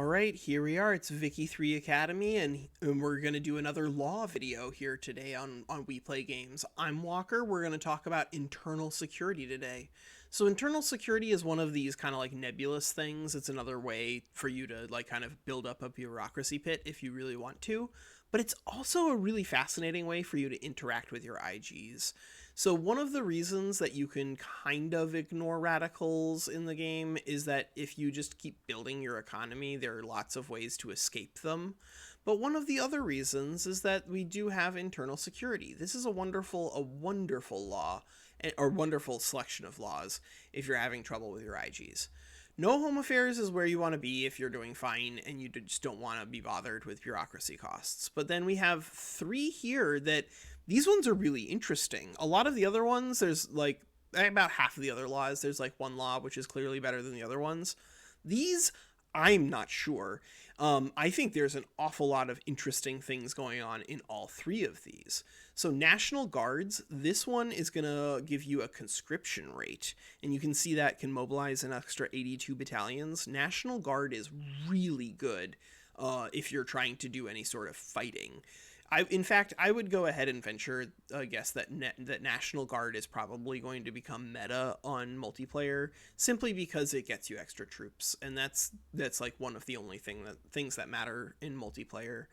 Alright, here we are. It's Vicky 3 Academy, and we're going to do another law video here today on We Play Games. I'm Walker. We're going to talk about internal security today. So internal security is one of these kind of like nebulous things. It's another way for you to like kind of build up a bureaucracy pit if you really want to. But it's also a really fascinating way for you to interact with your IGs. So one of the reasons that you can kind of ignore radicals in the game is that if you just keep building your economy, there are lots of ways to escape them. But one of the other reasons is that we do have internal security. This is a wonderful law, or wonderful selection of laws if you're having trouble with your IGs. No home affairs is where you want to be if you're doing fine and you just don't want to be bothered with bureaucracy costs. But then we have three here that these ones are really interesting. A lot of the other ones, there's like about half of the other laws, there's like one law which is clearly better than the other ones. These, I'm not sure. I think there's an awful lot of interesting things going on in all three of these. So National Guards, this one is going to give you a conscription rate, and you can see that can mobilize an extra 82 battalions. National Guard is really good if you're trying to do any sort of fighting. In fact, I would go ahead and venture a guess that that National Guard is probably going to become meta on multiplayer simply because it gets you extra troops, and that's like one of the only things that matter in multiplayer.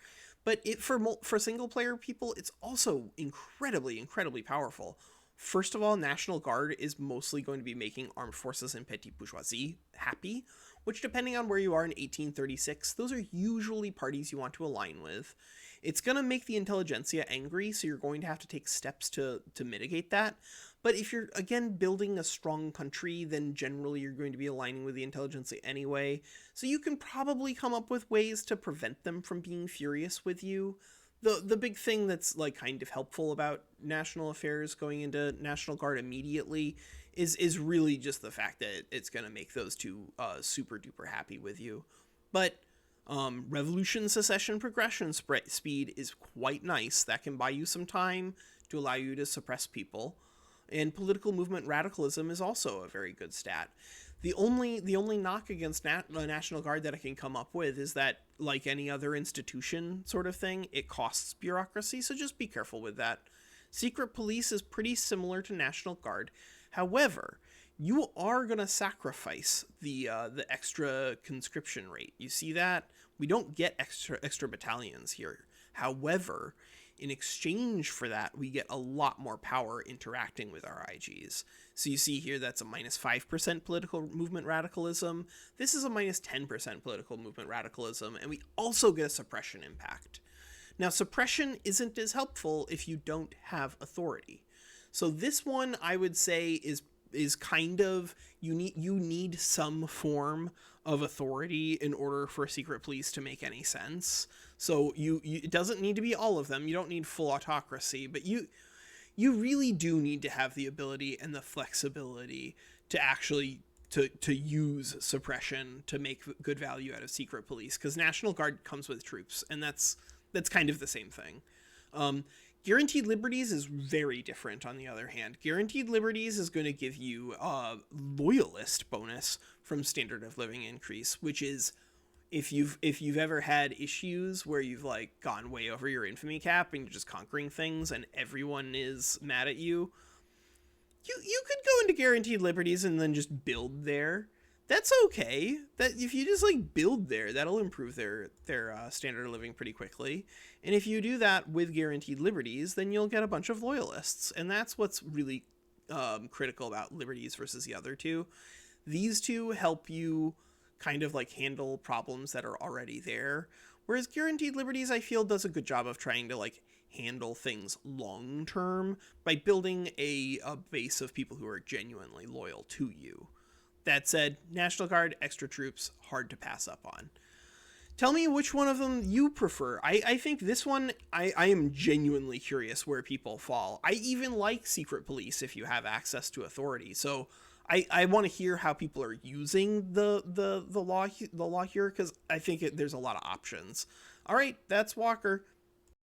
But for single player people, it's also incredibly powerful. First of all, National Guard is mostly going to be making armed forces and petite bourgeoisie happy, which depending on where you are in 1836, those are usually parties you want to align with. It's going to make the intelligentsia angry, so you're going to have to take steps to mitigate that. But if you're, again, building a strong country, then generally you're going to be aligning with the intelligentsia anyway. So you can probably come up with ways to prevent them from being furious with you. The big thing that's like kind of helpful about national affairs going into National Guard immediately is really just the fact that it's going to make those two super duper happy with you. But revolution, secession, progression speed is quite nice. That can buy you some time to allow you to suppress people. And political movement radicalism is also a very good stat. The only knock against the National Guard that I can come up with is that, like any other institution sort of thing, it costs bureaucracy, so just be careful with that. Secret police is pretty similar to National Guard. However, you are going to sacrifice the extra conscription rate. You see that? We don't get extra battalions here. However, in exchange for that, we get a lot more power interacting with our IGs. So you see here that's a minus 5% political movement radicalism. This is a minus 10% political movement radicalism, and we also get a suppression impact. Now, suppression isn't as helpful if you don't have authority. So this one, I would say, is kind of, you need some form of authority in order for secret police to make any sense. So it doesn't need to be all of them. You don't need full autocracy, but you really do need to have the ability and the flexibility to actually to use suppression to make good value out of secret police, because National Guard comes with troops, and that's kind of the same thing. Guaranteed Liberties is very different, on the other hand. Guaranteed Liberties is going to give you a loyalist bonus from standard of living increase, which is, if you've ever had issues where you've like gone way over your infamy cap and you're just conquering things and everyone is mad at you, you could go into Guaranteed Liberties and then just build there. That's okay. That if you just like build there, that'll improve their standard of living pretty quickly. And if you do that with Guaranteed Liberties, then you'll get a bunch of loyalists. And that's what's really critical about Liberties versus the other two. These two help you kind of like handle problems that are already there. Whereas Guaranteed Liberties, I feel, does a good job of trying to like handle things long term by building a base of people who are genuinely loyal to you. That said, National Guard, extra troops, hard to pass up on. Tell me which one of them you prefer. I think this one, I am genuinely curious where people fall. I even like secret police if you have access to authority. So I want to hear how people are using the law here, because I think there's a lot of options. All right, that's Walker.